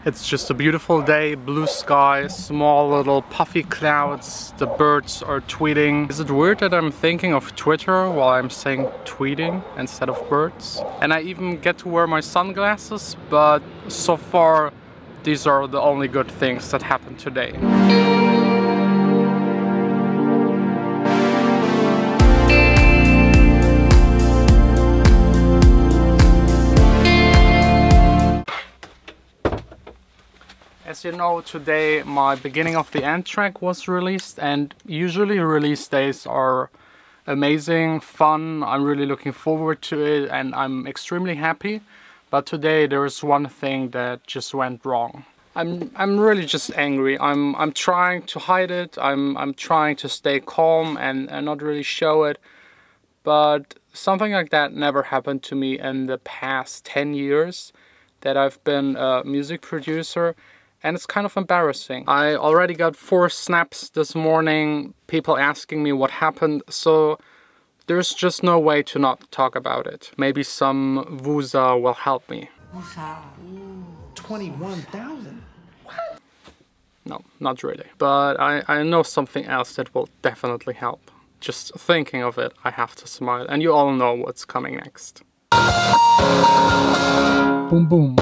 It's just a beautiful day, blue sky, small little puffy clouds, the birds are tweeting. Is it weird that I'm thinking of Twitter while I'm saying tweeting instead of birds? And I even get to wear my sunglasses, but so far these are the only good things that happened today. As you know, today my beginning of the end track was released, and usually release days are amazing, fun. I'm really looking forward to it and I'm extremely happy. But today there is one thing that just went wrong. I'm really just angry. I'm trying to hide it. I'm trying to stay calm and not really show it. But something like that never happened to me in the past 10 years that I've been a music producer. And it's kind of embarrassing. I already got 4 snaps this morning, people asking me what happened, so there's just no way to not talk about it. Maybe some Wusa will help me. Wusa? 21,000? What? No, not really. But I know something else that will definitely help. Just thinking of it, I have to smile. And you all know what's coming next. Boom boom.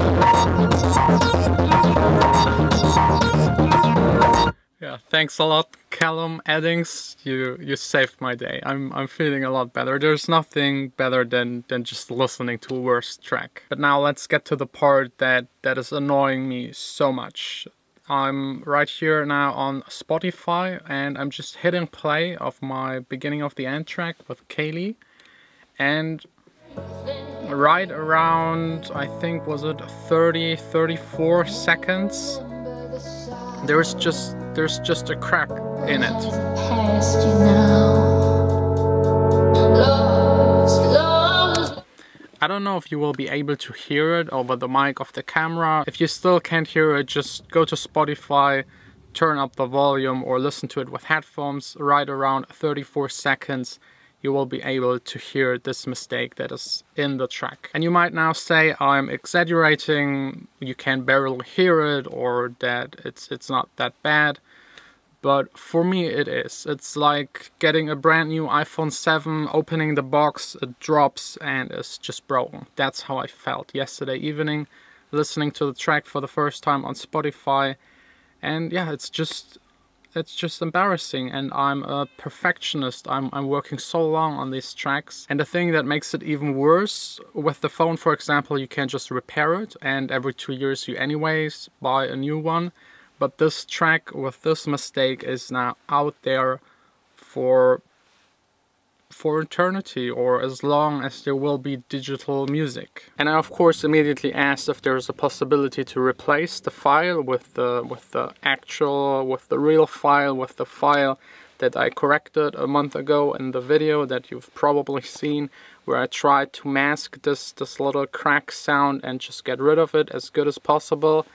Yeah, thanks a lot, Callum Eddings. You saved my day. I'm feeling a lot better. There's nothing better than just listening to a worse track. But now let's get to the part that is annoying me so much. I'm right here now on Spotify and I'm just hitting play of my beginning of the end track with Kaylee, and right around, I think, was it 34 seconds, there's just a crack in it. I don't know if you will be able to hear it over the mic of the camera. If you still can't hear it, just go to Spotify, turn up the volume or listen to it with headphones. Right around 34 seconds you will be able to hear this mistake that is in the track. And you might now say I'm exaggerating, you can barely hear it, or that it's not that bad. But for me it is. It's like getting a brand new iPhone 7, opening the box, it drops and it's just broken. That's how I felt yesterday evening, listening to the track for the first time on Spotify. And yeah, it's just embarrassing, and I'm a perfectionist. I'm working so long on these tracks, and the thing that makes it even worse, with the phone for example, you can just repair it, and every 2 years you anyways buy a new one. But this track with this mistake is now out there for eternity, or as long as there will be digital music. And I of course immediately asked if there's a possibility to replace the file with the real file, with the file that I corrected a month ago in the video that you've probably seen, where I tried to mask this little crack sound and just get rid of it as good as possible.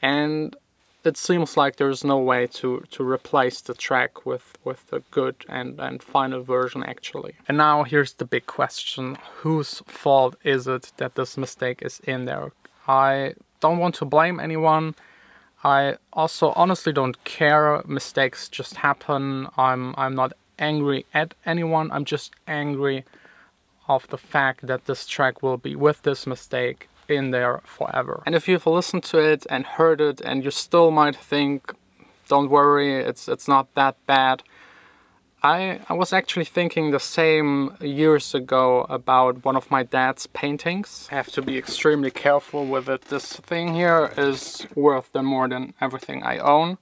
And it seems like there's no way to replace the track with the good and final version actually. And now here's the big question. Whose fault is it that this mistake is in there? I don't want to blame anyone. I also honestly don't care. Mistakes just happen. I'm not angry at anyone. I'm just angry of the fact that this track will be with this mistake in there forever. And if you've listened to it and heard it and you still might think, don't worry, it's not that bad, I was actually thinking the same years ago about one of my dad's paintings. I have to be extremely careful with it. This thing here is worth more than everything I own.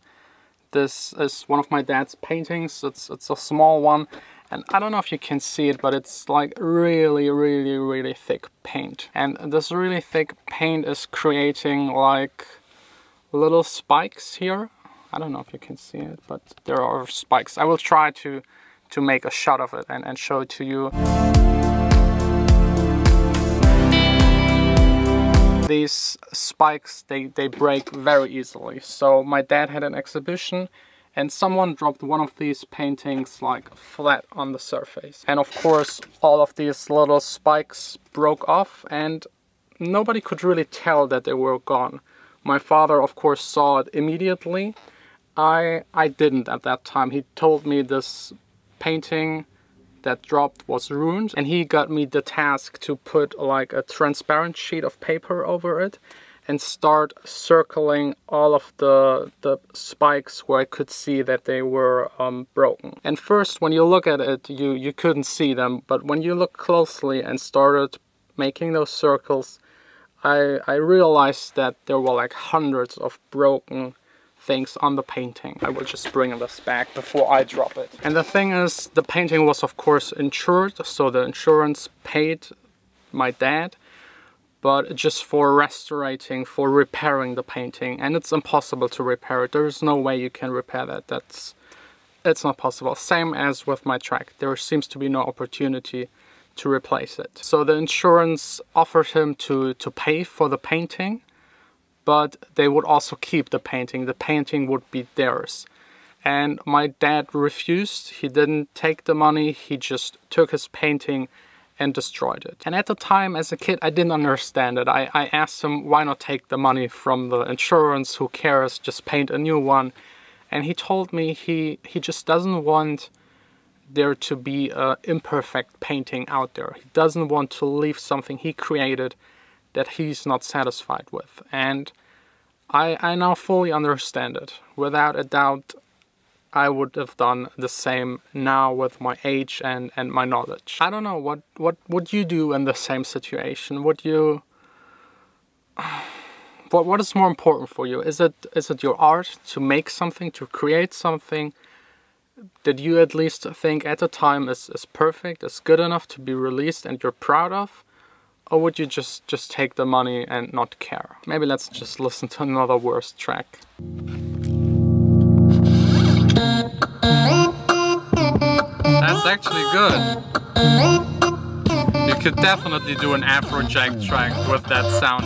This is one of my dad's paintings. It's a small one. And I don't know if you can see it, but it's like really thick paint. And this really thick paint is creating like little spikes here. I don't know if you can see it, but there are spikes. I will try to make a shot of it and show it to you. These spikes, they break very easily. So my dad had an exhibition and someone dropped one of these paintings like flat on the surface. And of course all of these little spikes broke off and nobody could really tell that they were gone. My father, of course, saw it immediately. I didn't at that time. He told me this painting that dropped was ruined, and he got me the task to put like a transparent sheet of paper over it and start circling all of the spikes where I could see that they were broken. And first, when you look at it, you couldn't see them, but when you look closely and started making those circles, I realized that there were like hundreds of broken things on the painting. I will just bring this back before I drop it. And the thing is, the painting was of course insured, so the insurance paid my dad, but just for restoring, for repairing the painting, and it's impossible to repair it. There is no way you can repair that. It's not possible. Same as with my track. There seems to be no opportunity to replace it. So the insurance offered him to pay for the painting, but they would also keep the painting. The painting would be theirs. And my dad refused. He didn't take the money. He just took his painting and destroyed it. And at the time, as a kid, I didn't understand it. I asked him, why not take the money from the insurance? Who cares? Just paint a new one. And he told me he just doesn't want there to be an imperfect painting out there. He doesn't want to leave something he created that he's not satisfied with. And I now fully understand it. Without a doubt, I would have done the same now with my age and my knowledge. I don't know, what would you do in the same situation? Would you... What is more important for you? Is it your art, to make something, to create something that you at least think at the time is perfect, is good enough to be released and you're proud of? Or would you just take the money and not care? Maybe let's just listen to another worst track. That's actually good. You could definitely do an Afrojack track with that sound.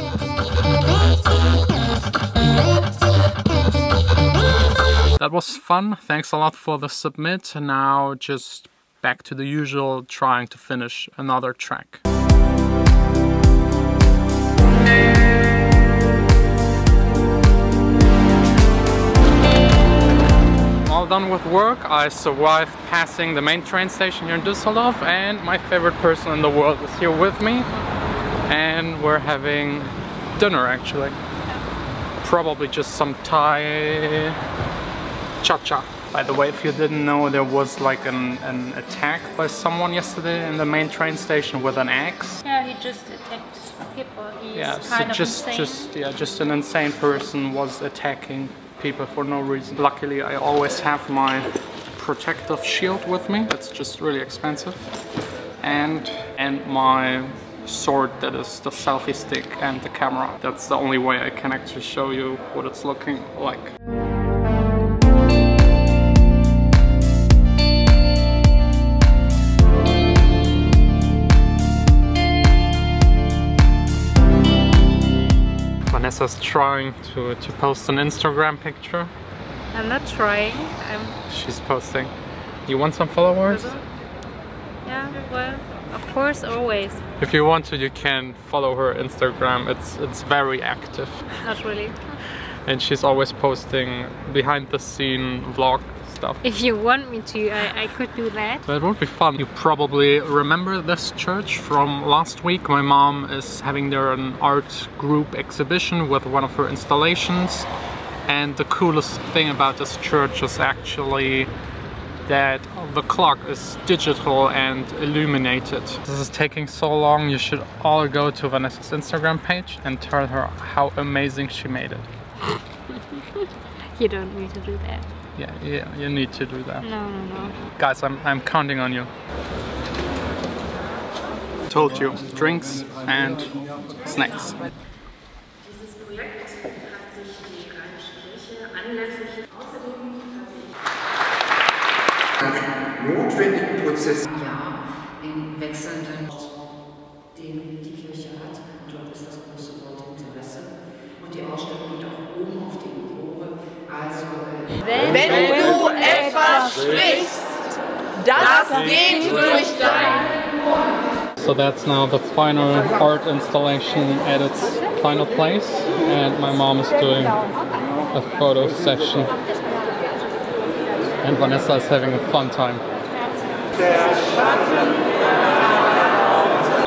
That was fun. Thanks a lot for the submit. And now just back to the usual, trying to finish another track. All done with work. I survived passing the main train station here in Düsseldorf, and my favorite person in the world is here with me, and we're having dinner actually. Probably just some Thai cha-cha. By the way, if you didn't know, there was like an attack by someone yesterday in the main train station with an axe. Yeah, he just attacked people. He's kind of insane. Just an insane person was attacking people for no reason. Luckily, I always have my protective shield with me. That's just really expensive. And my sword, that is the selfie stick, and the camera. That's the only way I can actually show you what it's looking like. Vanessa's trying to post an Instagram picture. I'm not trying. She's posting. You want some followers? Yeah, well, of course, always. If you want to, you can follow her Instagram. It's very active. Not really. And she's always posting behind the scene vlog stuff. If you want me to, I could do that. That would be fun. You probably remember this church from last week. My mom is having there an art group exhibition with one of her installations. And the coolest thing about this church is actually that the clock is digital and illuminated. This is taking so long. You should all go to Vanessa's Instagram page and tell her how amazing she made it. You don't need to do that. Yeah, you need to do that. No. Guys, I'm counting on you. Told you, drinks and snacks. Notwendigen Prozess. Ja, in wechselnden, den die Kirche hat. Dort ist das große Wort Interesse. Und die Ausstellung geht auch oben auf die Empore. Also, wenn du etwas sprichst, das geht durch deinen Mund. So that's now the final art installation at its final place, and my mom is doing a photo session. And Vanessa is having a fun time.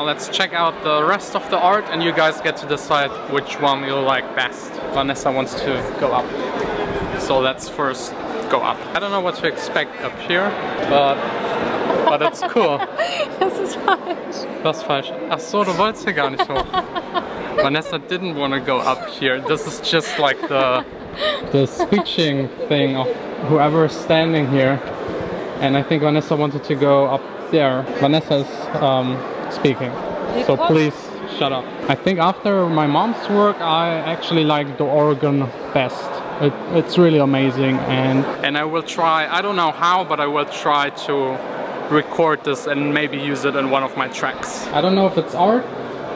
Let's check out the rest of the art and you guys get to decide which one you like best. Vanessa wants to go up, so let's first go up. I don't know what to expect up here, but it's cool. Das ist falsch. Das ist falsch. Ach so, du wolltest hier gar nicht hoch. Vanessa didn't want to go up here. This is just like the speeching thing of whoever is standing here. And I think Vanessa wanted to go up there. Vanessa is speaking. So please shut up. I think after my mom's work, I actually like the organ best. It's really amazing, and I will try, I don't know how, but I will try to record this and maybe use it in one of my tracks. I don't know if it's art,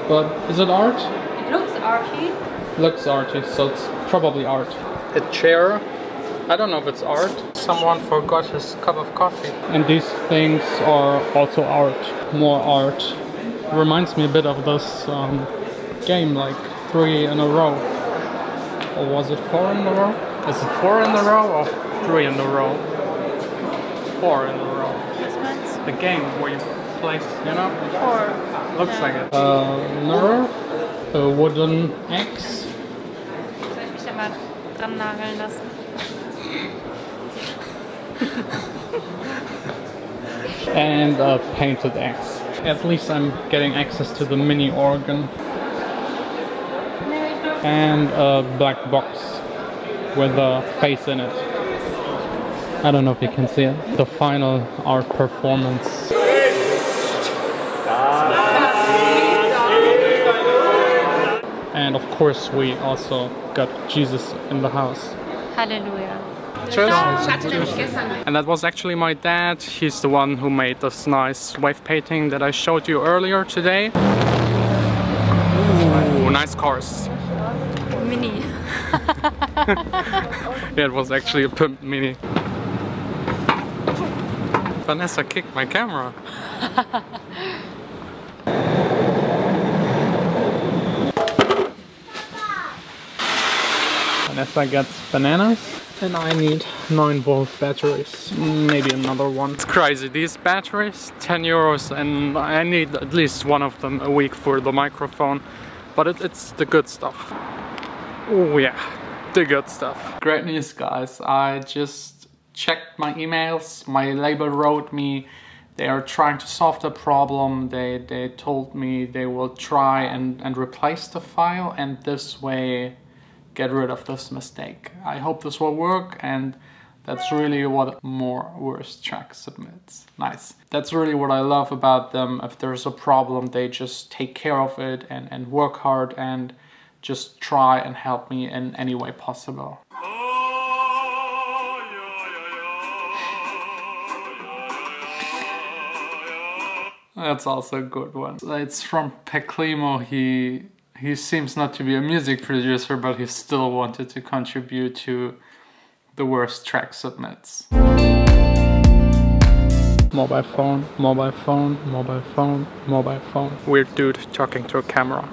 but is it art? It looks arty. Looks arty, so it's probably art. A chair, I don't know if it's art. Someone forgot his cup of coffee. And these things are also art, more art. Reminds me a bit of this game, like 3 in a row. Or was it 4 in a row? Is it 4 in a row or 3 in a row? 4 in a row. The game where you place, you know? 4. Looks like it. Mirror, a wooden axe. Soll ich mich da mal dran nageln lassen? And a painted axe. At least I'm getting access to the mini organ. And a black box with a face in it. I don't know if you can see it. The final art performance. And of course we also got Jesus in the house. Hallelujah. Cheers. And that was actually my dad. He's the one who made this nice wave painting that I showed you earlier today. Ooh, nice cars. Mini. Yeah, it was actually a pimp mini. Vanessa kicked my camera. Vanessa gets bananas. And I need 9-volt batteries. Maybe another one. It's crazy. These batteries, 10 euros, and I need at least one of them a week for the microphone. But it's the good stuff. Oh yeah, the good stuff. Great news, guys. I just checked my emails. My label wrote me they are trying to solve the problem. They told me they will try and replace the file, and this way get rid of this mistake. I hope this will work, and that's really what more worse track submits. Nice. That's really what I love about them. If there's a problem, they just take care of it and work hard and just try and help me in any way possible. That's also a good one. It's from Peclimo. He seems not to be a music producer, but he still wanted to contribute to the worst track submits. Mobile phone, mobile phone, mobile phone, mobile phone. Weird dude talking to a camera.